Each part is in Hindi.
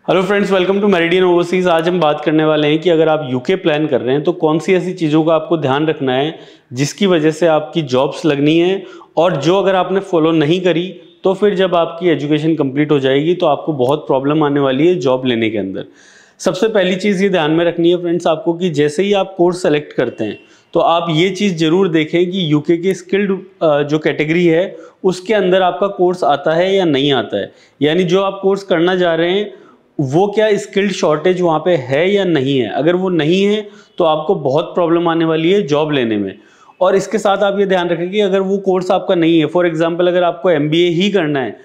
Hello friends, welcome to Meridian Overseas. आज हम बात करने वाले हैं कि अगर आप यूके प्लान कर रहे हैं तो कौन सी ऐसी चीज़ों का आपको ध्यान रखना है जिसकी वजह से आपकी जॉब्स लगनी है, और जो अगर आपने फॉलो नहीं करी तो फिर जब आपकी एजुकेशन कंप्लीट हो जाएगी तो आपको बहुत प्रॉब्लम आने वाली है जॉब लेने के अंदर। सबसे पहली चीज़ ये ध्यान में रखनी है फ्रेंड्स आपको कि जैसे ही आप कोर्स सेलेक्ट करते हैं तो आप ये चीज़ ज़रूर देखें कि यूके के स्किल्ड जो कैटेगरी है उसके अंदर आपका कोर्स आता है या नहीं आता है। यानी जो आप कोर्स करना जा रहे हैं वो क्या स्किल्ड शॉर्टेज वहाँ पे है या नहीं है। अगर वो नहीं है तो आपको बहुत प्रॉब्लम आने वाली है जॉब लेने में। और इसके साथ आप ये ध्यान रखें कि अगर वो कोर्स आपका नहीं है, फॉर एग्जांपल अगर आपको एमबीए ही करना है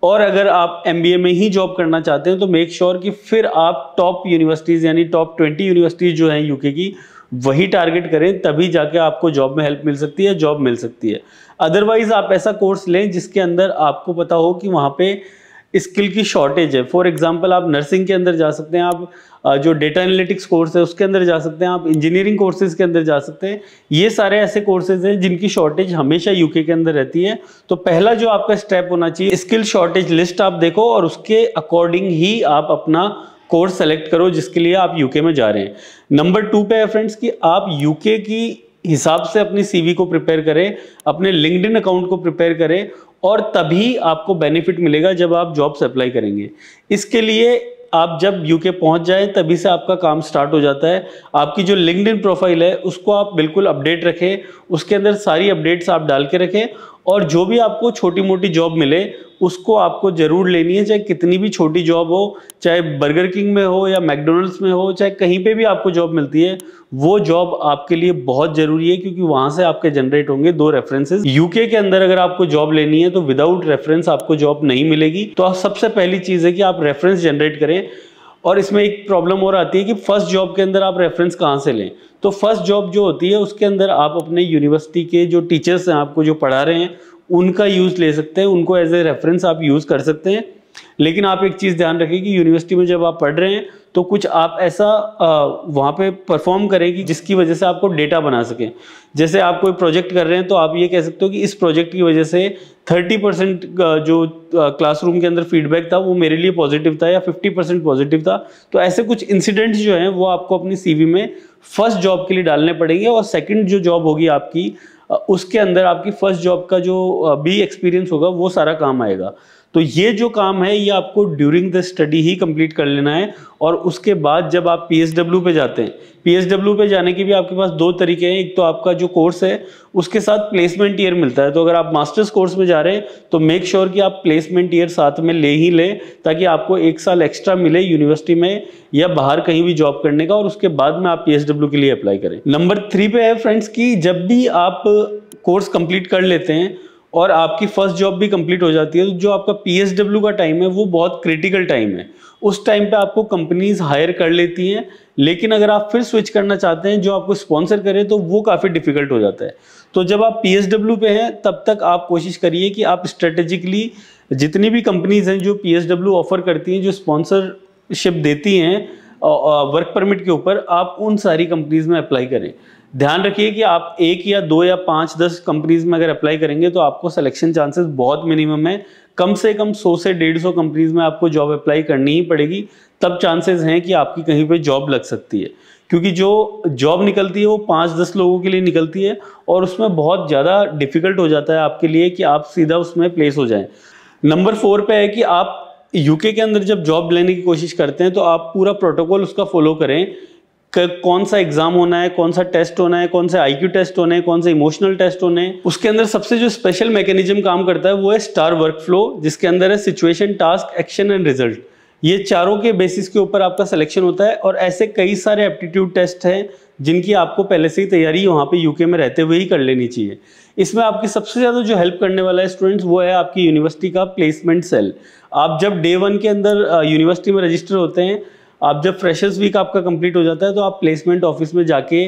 और अगर आप एमबीए में ही जॉब करना चाहते हैं तो मेक श्योर कि फिर आप टॉप यूनिवर्सिटीज़ यानी टॉप 20 यूनिवर्सिटीज़ जो हैं यूके की वही टारगेट करें, तभी जाके आपको जॉब में हेल्प मिल सकती है, जॉब मिल सकती है। अदरवाइज आप ऐसा कोर्स लें जिसके अंदर आपको पता हो कि वहाँ पे स्किल की शॉर्टेज है। फॉर एग्जांपल आप नर्सिंग के अंदर जा सकते हैं, आप जो डेटा एनालिटिक्स कोर्स है उसके अंदर जा सकते हैं, आप इंजीनियरिंग कोर्सेज के अंदर जा सकते हैं। ये सारे ऐसे कोर्सेज हैं जिनकी शॉर्टेज हमेशा यूके के अंदर रहती है। तो पहला जो आपका स्टेप होना चाहिए, स्किल शॉर्टेज लिस्ट आप देखो और उसके अकॉर्डिंग ही आप अपना कोर्स सेलेक्ट करो जिसके लिए आप यूके में जा रहे हैं। नंबर 2 पे है फ्रेंड्स कि आप यूके की हिसाब से अपनी सीवी को प्रिपेयर करें, अपने लिंक्डइन अकाउंट को प्रिपेयर करें, और तभी आपको बेनिफिट मिलेगा जब आप जॉब्स अप्लाई करेंगे। इसके लिए आप जब यूके पहुंच जाएं तभी से आपका काम स्टार्ट हो जाता है। आपकी जो लिंक्डइन प्रोफाइल है उसको आप बिल्कुल अपडेट रखें, उसके अंदर सारी अपडेट्स आप डाल के रखें, और जो भी आपको छोटी मोटी जॉब मिले उसको आपको जरूर लेनी है, चाहे कितनी भी छोटी जॉब हो, चाहे बर्गर किंग में हो या मैकडोनल्ड्स में हो, चाहे कहीं पे भी आपको जॉब मिलती है, वो जॉब आपके लिए बहुत जरूरी है क्योंकि वहां से आपके जनरेट होंगे 2 रेफरेंसेस। यूके के अंदर अगर आपको जॉब लेनी है तो विदाउट रेफरेंस आपको जॉब नहीं मिलेगी। तो सबसे पहली चीज है कि आप रेफरेंस जनरेट करें। और इसमें एक प्रॉब्लम और आती है कि फर्स्ट जॉब के अंदर आप रेफरेंस कहाँ से लें। तो फर्स्ट जॉब जो होती है उसके अंदर आप अपने यूनिवर्सिटी के जो टीचर्स हैं आपको जो पढ़ा रहे हैं उनका यूज़ ले सकते हैं, उनको एज ए रेफरेंस आप यूज़ कर सकते हैं। लेकिन आप एक चीज़ ध्यान रखें कि यूनिवर्सिटी में जब आप पढ़ रहे हैं तो कुछ आप ऐसा वहाँ पे परफॉर्म करें कि जिसकी वजह से आपको डेटा बना सकें। जैसे आप कोई प्रोजेक्ट कर रहे हैं तो आप ये कह सकते हो कि इस प्रोजेक्ट की वजह से 30% जो क्लासरूम के अंदर फीडबैक था वो मेरे लिए पॉजिटिव था या 50% पॉजिटिव था। तो ऐसे कुछ इंसिडेंट्स जो हैं वो आपको अपनी सीवी में फर्स्ट जॉब के लिए डालने पड़ेंगे, और सेकंड जो जॉब होगी आपकी उसके अंदर आपकी फर्स्ट जॉब का जो भी एक्सपीरियंस होगा वो सारा काम आएगा। तो ये जो काम है ये आपको during the study he complete कर लेना है। और उसके बाद जब आप पीएसडब्ल्यू पे जाते हैं, पीएसडब्ल्यू पे जाने के भी आपके पास 2 तरीके हैं। एक तो आपका जो कोर्स है उसके साथ प्लेसमेंट ईयर मिलता है। तो अगर आप मास्टर्स कोर्स में जा रहे हैं तो मेक श्योर कि आप प्लेसमेंट ईयर साथ में ले ही लें, ताकि आपको 1 साल एक्स्ट्रा मिले यूनिवर्सिटी में या बाहर कहीं भी जॉब करने का, और उसके बाद में आप पीएसडब्ल्यू के लिए अप्लाई करें। नंबर 3 पे है फ्रेंड्स कि जब भी आप कोर्स कंप्लीट कर लेते हैं और आपकी फर्स्ट जॉब भी कंप्लीट हो जाती है तो जो आपका पीएसडब्ल्यू का टाइम है वो बहुत क्रिटिकल टाइम है। उस टाइम पे आपको कंपनीज हायर कर लेती हैं, लेकिन अगर आप फिर स्विच करना चाहते हैं जो आपको स्पॉन्सर करे तो वो काफ़ी डिफिकल्ट हो जाता है। तो जब आप पीएसडब्ल्यू पे हैं तब तक आप कोशिश करिए कि आप स्ट्रेटेजिकली जितनी भी कंपनीज हैं जो पीएसडब्ल्यू ऑफर करती हैं, जो स्पॉन्सरशिप देती हैं वर्क परमिट के ऊपर, आप उन सारी कंपनीज में अप्लाई करें। ध्यान रखिए कि आप 1 या 2 या 5-10 कंपनीज में अगर अप्लाई करेंगे तो आपको सिलेक्शन चांसेस बहुत मिनिमम है। कम से कम 100 से 150 कंपनीज में आपको जॉब अप्लाई करनी ही पड़ेगी, तब चांसेस हैं कि आपकी कहीं पे जॉब लग सकती है। क्योंकि जो जॉब निकलती है वो 5-10 लोगों के लिए निकलती है और उसमें बहुत ज़्यादा डिफिकल्ट हो जाता है आपके लिए कि आप सीधा उसमें प्लेस हो जाएं। नंबर 4 पे है कि आप यूके के अंदर जब जॉब लेने की कोशिश करते हैं तो आप पूरा प्रोटोकॉल उसका फॉलो करें। कौन सा एग्जाम होना है, कौन सा टेस्ट होना है, कौन सा आईक्यू टेस्ट होने हैं, कौन से इमोशनल टेस्ट होने हैं। उसके अंदर सबसे जो स्पेशल मैकेनिज्म काम करता है वो है स्टार वर्कफ्लो, जिसके अंदर है situation, task, action and result. ये चारों के बेसिस के ऊपर आपका सिलेक्शन होता है। और ऐसे कई सारे एप्टीट्यूड टेस्ट हैं जिनकी आपको पहले से ही तैयारी वहाँ पे यूके में रहते हुए ही कर लेनी चाहिए। इसमें आपकी सबसे ज़्यादा जो हेल्प करने वाला है स्टूडेंट्स वो है आपकी यूनिवर्सिटी का प्लेसमेंट सेल। आप जब डे 1 के अंदर यूनिवर्सिटी में रजिस्टर होते हैं, आप जब फ्रेशर्स वीक आपका कंप्लीट हो जाता है तो आप प्लेसमेंट ऑफिस में जाके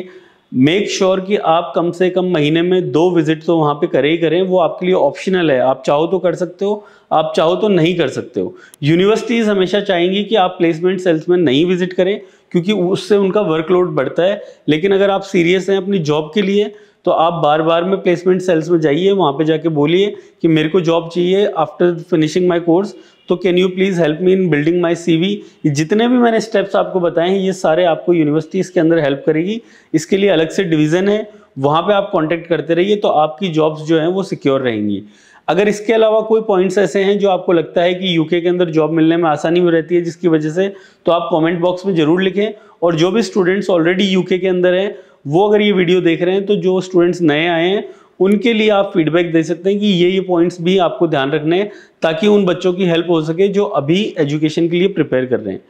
मेक श्योर कि आप कम से कम महीने में 2 विजिट तो वहाँ पे करें ही करें। वो आपके लिए ऑप्शनल है, आप चाहो तो कर सकते हो, आप चाहो तो नहीं कर सकते हो। यूनिवर्सिटीज़ हमेशा चाहेंगी कि आप प्लेसमेंट सेल्स में नहीं विजिट करें क्योंकि उससे उनका वर्कलोड बढ़ता है। लेकिन अगर आप सीरियस हैं अपनी जॉब के लिए तो आप बार बार में प्लेसमेंट सेल्स में जाइए, वहाँ पे जाके बोलिए कि मेरे को जॉब चाहिए आफ्टर फिनिशिंग माय कोर्स। तो can you please help me in building my CV। जितने भी मैंने स्टेप्स आपको बताए हैं ये सारे आपको यूनिवर्सिटी इसके अंदर हेल्प करेगी। इसके लिए अलग से डिवीज़न है, वहाँ पे आप कांटेक्ट करते रहिए, तो आपकी जॉब्स जो हैं वो सिक्योर रहेंगी। अगर इसके अलावा कोई पॉइंट्स ऐसे हैं जो आपको लगता है कि यूके के अंदर जॉब मिलने में आसानी हो रहती है जिसकी वजह से, तो आप कमेंट बॉक्स में ज़रूर लिखें। और जो भी स्टूडेंट्स ऑलरेडी यूके के अंदर हैं वो अगर ये वीडियो देख रहे हैं, तो जो स्टूडेंट्स नए आए हैं उनके लिए आप फीडबैक दे सकते हैं कि ये पॉइंट्स भी आपको ध्यान रखने हैं, ताकि उन बच्चों की हेल्प हो सके जो अभी एजुकेशन के लिए प्रिपेयर कर रहे हैं।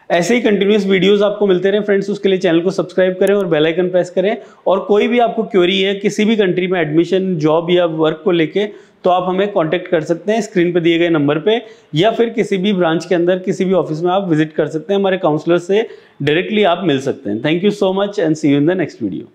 ऐसे ही कंटिन्यूस वीडियोस आपको मिलते रहे फ्रेंड्स, उसके लिए चैनल को सब्सक्राइब करें और बेल आइकन प्रेस करें। और कोई भी आपको क्वेरी है किसी भी कंट्री में एडमिशन, जॉब या वर्क को लेके, तो आप हमें कांटेक्ट कर सकते हैं स्क्रीन पे दिए गए नंबर पे, या फिर किसी भी ब्रांच के अंदर किसी भी ऑफिस में आप विजिट कर सकते हैं। हमारे काउंसलर से डायरेक्टली आप मिल सकते हैं। Thank you so much and see you in the next video.